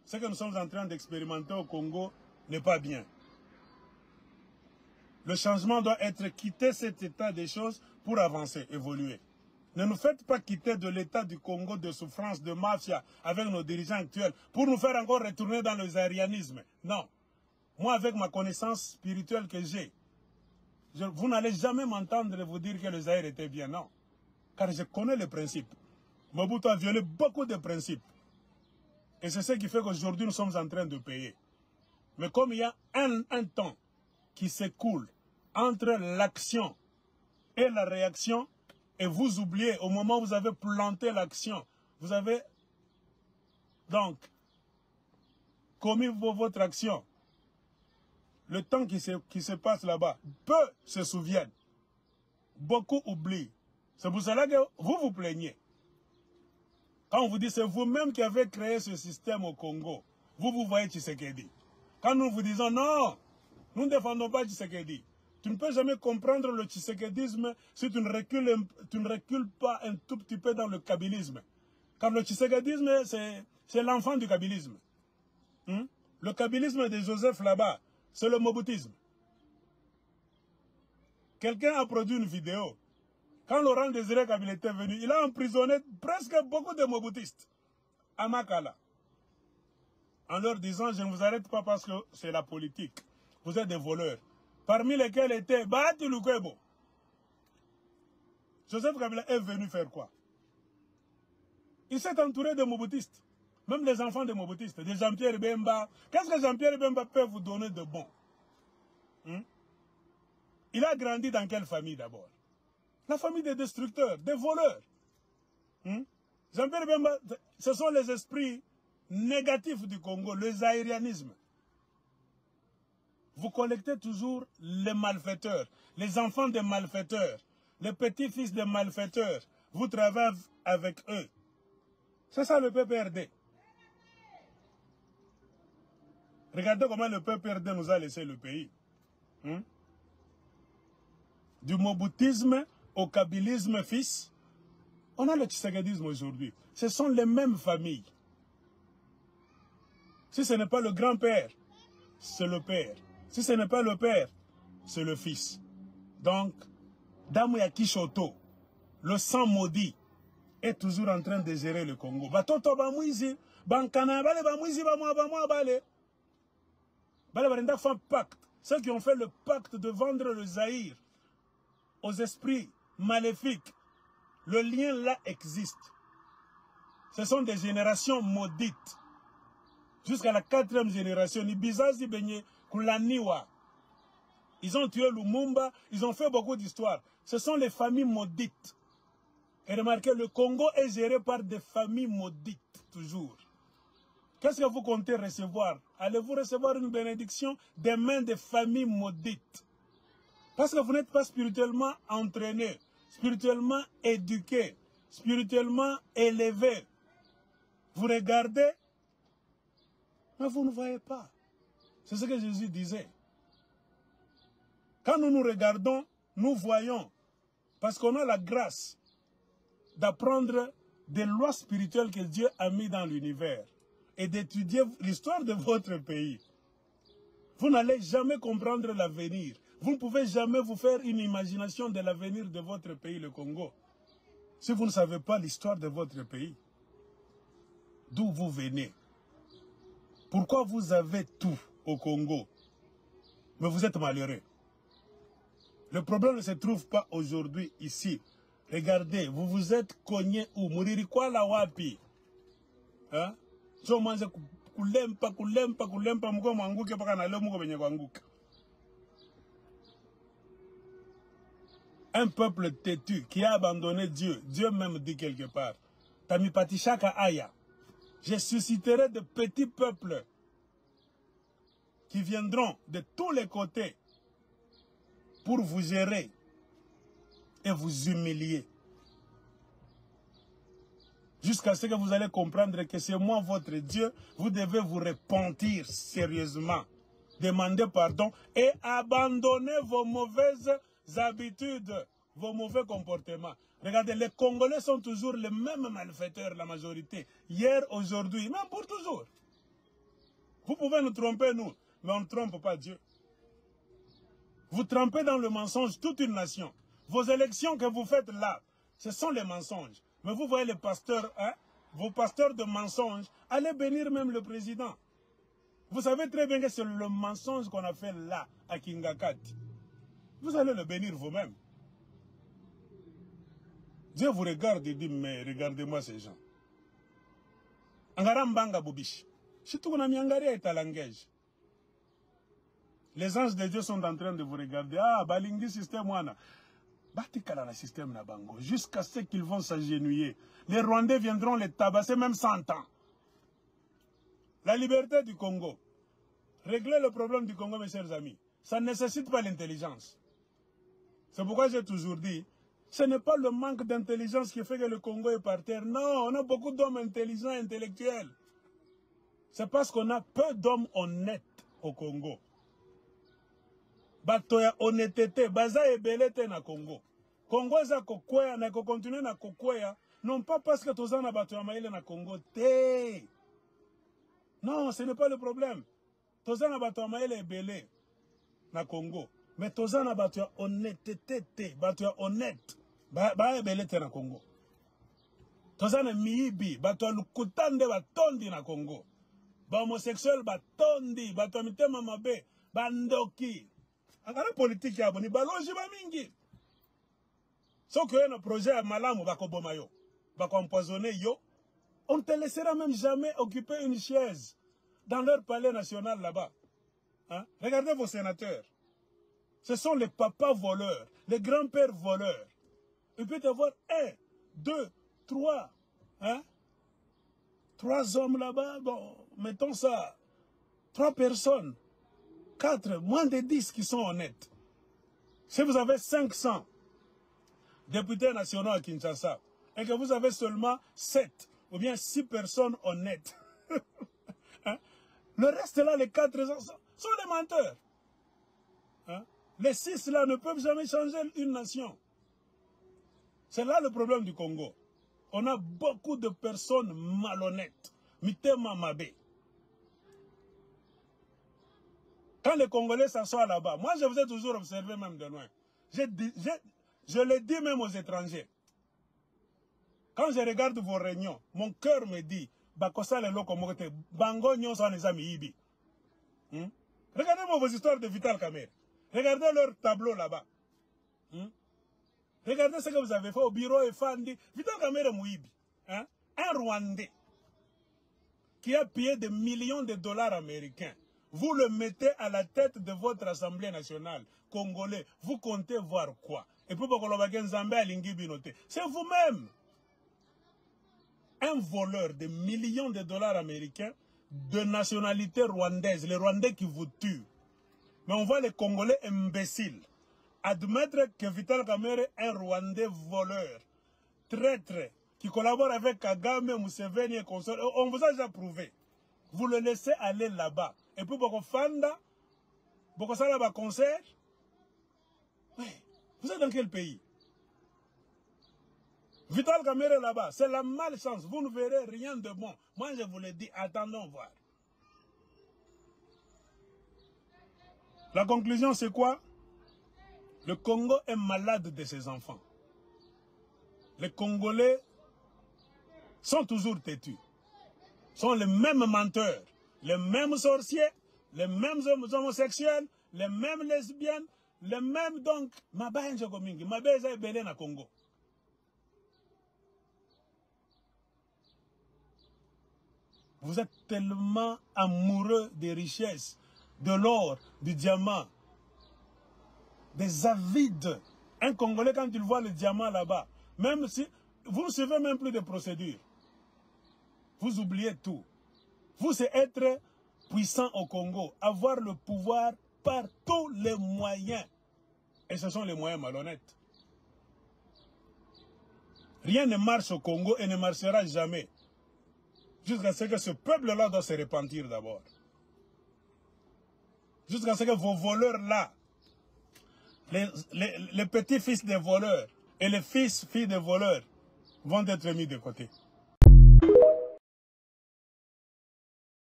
ce que nous sommes en train d'expérimenter au Congo n'est pas bien. Le changement doit être quitter cet état des choses pour avancer, évoluer. Ne nous faites pas quitter de l'état du Congo de souffrance, de mafia, avec nos dirigeants actuels, pour nous faire encore retourner dans le zaïrianisme. Non. Moi, avec ma connaissance spirituelle que j'ai, vous n'allez jamais m'entendre vous dire que le Zaïre était bien, non. Car je connais les principes. Mobutu a violé beaucoup de principes. Et c'est ce qui fait qu'aujourd'hui, nous sommes en train de payer. Mais comme il y a un temps qui s'écoule entre l'action et la réaction, et vous oubliez, au moment où vous avez planté l'action, vous avez donc commis votre action. Le temps qui se passe là-bas, peu se souviennent. Beaucoup oublient. C'est pour cela que vous vous plaignez. Quand on vous dit c'est vous-même qui avez créé ce système au Congo, vous voyez Tshisekedi. Quand nous vous disons non, nous ne défendons pas Tshisekedi. Tu ne peux jamais comprendre le tshisekedisme si tu ne recules pas un tout petit peu dans le kabylisme. Car le tshisekedisme, c'est l'enfant du kabylisme. Le kabylisme de Joseph là-bas, c'est le mobutisme. Quelqu'un a produit une vidéo. Quand Laurent Désiré Kabila était venu, il a emprisonné presque beaucoup de mobutistes à Makala. En leur disant, je ne vous arrête pas parce que c'est la politique. Vous êtes des voleurs. Parmi lesquels était Bahati Lukwebo. Joseph Kabila est venu faire quoi? Il s'est entouré de mobutistes. Même des enfants de mobutistes, de Jean-Pierre Bemba. Qu'est-ce que Jean-Pierre Bemba peut vous donner de bon? Il a grandi dans quelle famille d'abord? La famille des destructeurs, des voleurs. Jean-Pierre Bemba, ce sont les esprits négatifs du Congo, le zaïrianisme. Vous collectez toujours les malfaiteurs, les enfants des malfaiteurs, les petits-fils des malfaiteurs. Vous travaillez avec eux. C'est ça le PPRD. Regardez comment le PPRD nous a laissé le pays. Du mobutisme au kabylisme fils, on a le tshisekedisme aujourd'hui. Ce sont les mêmes familles. Si ce n'est pas le grand-père, c'est le père. Si ce n'est pas le père, c'est le fils. Donc, Damouya Kishoto, le sang maudit, est toujours en train de gérer le Congo. Batoto bamouizi, bankana bale bamouizi bamoua bale. Bale barenda font pacte. Ceux qui ont fait le pacte de vendre le Zaïre aux esprits maléfiques, le lien là existe. Ce sont des générations maudites. Jusqu'à la 4e génération, Ibizazi Benye, Kulaniwa. Ils ont tué Lumumba, ils ont fait beaucoup d'histoires. Ce sont les familles maudites. Et remarquez, le Congo est géré par des familles maudites, toujours. Qu'est-ce que vous comptez recevoir? Allez-vous recevoir une bénédiction des mains des familles maudites? Parce que vous n'êtes pas spirituellement entraîné, spirituellement éduqué, spirituellement élevé. Vous regardez, mais vous ne voyez pas. C'est ce que Jésus disait. Quand nous nous regardons, nous voyons. Parce qu'on a la grâce d'apprendre des lois spirituelles que Dieu a mises dans l'univers. Et d'étudier l'histoire de votre pays. Vous n'allez jamais comprendre l'avenir. Vous ne pouvez jamais vous faire une imagination de l'avenir de votre pays, le Congo. Si vous ne savez pas l'histoire de votre pays. D'où vous venez. Pourquoi vous avez tout au Congo, mais vous êtes malheureux? Le problème ne se trouve pas aujourd'hui ici. Regardez, vous vous êtes cogné où? Muririkwa la wapi? Hein? Un peuple têtu qui a abandonné Dieu. Dieu même dit quelque part. Tamipatishaka aya. Je susciterai de petits peuples qui viendront de tous les côtés pour vous gérer et vous humilier. Jusqu'à ce que vous allez comprendre que c'est moi votre Dieu, vous devez vous repentir sérieusement, demander pardon et abandonner vos mauvaises habitudes, vos mauvais comportements. Regardez, les Congolais sont toujours les mêmes malfaiteurs, la majorité. Hier, aujourd'hui, même pour toujours. Vous pouvez nous tromper, nous, mais on ne trompe pas Dieu. Vous trompez dans le mensonge toute une nation. Vos élections que vous faites là, ce sont les mensonges. Mais vous voyez les pasteurs, hein, vos pasteurs de mensonges, allez bénir même le président. Vous savez très bien que c'est le mensonge qu'on a fait là, à Kingakati. Vous allez le bénir vous-même. Dieu vous regarde et dit, mais regardez-moi ces gens. Angarambanga Bobish. Les anges de Dieu sont en train de vous regarder. Ah, balingi système wana. Batikala la système na bango. Jusqu'à ce qu'ils vont s'agenouiller. Les Rwandais viendront les tabasser même 100 ans. La liberté du Congo. Régler le problème du Congo, mes chers amis. Ça ne nécessite pas l'intelligence. C'est pourquoi j'ai toujours dit, ce n'est pas le manque d'intelligence qui fait que le Congo est par terre. Non, on a beaucoup d'hommes intelligents et intellectuels. C'est parce qu'on a peu d'hommes honnêtes au Congo. Batoya honnêteté, baza ebelete na Congo. Congo eza kokwea na continuer na kokwea, non pas parce que toza na batoya maile na Congo te. Non, ce n'est pas le problème. Toza na batoya maile ebele na Congo, mais toza na batoya honnêteté te, batoya honnête. Ba ebelete na Congo. Toza na miibi, batoya lukutande batondi na Congo. Ba homosexuel batondi, batoya mitema mabe, bandoki. Angara politique ya boni balonji ba mingi. Sauf que un projet à malamu bakoboma yo, bakompoisonner yo, on ne te laissera même jamais occuper une chaise dans leur palais national là-bas. Hein? Regardez vos sénateurs. Ce sont les papas voleurs, les grands-pères voleurs. Il peut y avoir 1, 2, 3, hein? 3 hommes là-bas, bon, mettons ça, 3 personnes. 4, moins de 10 qui sont honnêtes. Si vous avez 500 députés nationaux à Kinshasa et que vous avez seulement 7 ou bien 6 personnes honnêtes, hein? Le reste là, les 4 sont des menteurs. Hein? Les 6 là ne peuvent jamais changer une nation. C'est là le problème du Congo. On a beaucoup de personnes malhonnêtes. Mitema Mabe. Quand les Congolais s'assoient là-bas, moi je vous ai toujours observé même de loin. Je le dis même aux étrangers. Quand je regarde vos réunions, mon cœur me dit, Bakosa le loko mokote, bango nyonso anezami ibi. Regardez vos histoires de Vital Kamerhe. Regardez leur tableau là-bas. Regardez ce que vous avez fait au bureau et Fandi. Vital Kamerhe Mouibi. Hein? Un Rwandais qui a payé des millions de dollars américains. Vous le mettez à la tête de votre Assemblée nationale congolais. Vous comptez voir quoi? Et puis, c'est vous-même. Un voleur de millions de dollars américains de nationalité rwandaise. Les Rwandais qui vous tuent. Mais on voit les Congolais imbéciles admettre que Vital Kamerhe est un Rwandais voleur, traître, qui collabore avec Kagame, Museveni et consorts. On vous a déjà prouvé. Vous le laissez aller là-bas. Et puis, beaucoup fanda, beaucoup ça là-bas concert. Oui. Vous êtes dans quel pays? Vital Kamerhe là-bas, c'est la malchance. Vous ne verrez rien de bon. Moi, je vous le dis, attendons voir. La conclusion, c'est quoi? Le Congo est malade de ses enfants. Les Congolais sont toujours têtus. Sont les mêmes menteurs, les mêmes sorciers, les mêmes homosexuels, les mêmes lesbiennes, les mêmes donc. Congo. Vous êtes tellement amoureux des richesses, de l'or, du diamant, des avides. Un Congolais, quand il voit le diamant là-bas, même si vous ne suivez même plus de procédures, vous oubliez tout. Vous, c'est être puissant au Congo, avoir le pouvoir par tous les moyens. Et ce sont les moyens malhonnêtes. Rien ne marche au Congo et ne marchera jamais. Jusqu'à ce que ce peuple-là doit se repentir d'abord. Jusqu'à ce que vos voleurs-là, les petits-fils des voleurs et les filles des voleurs vont être mis de côté.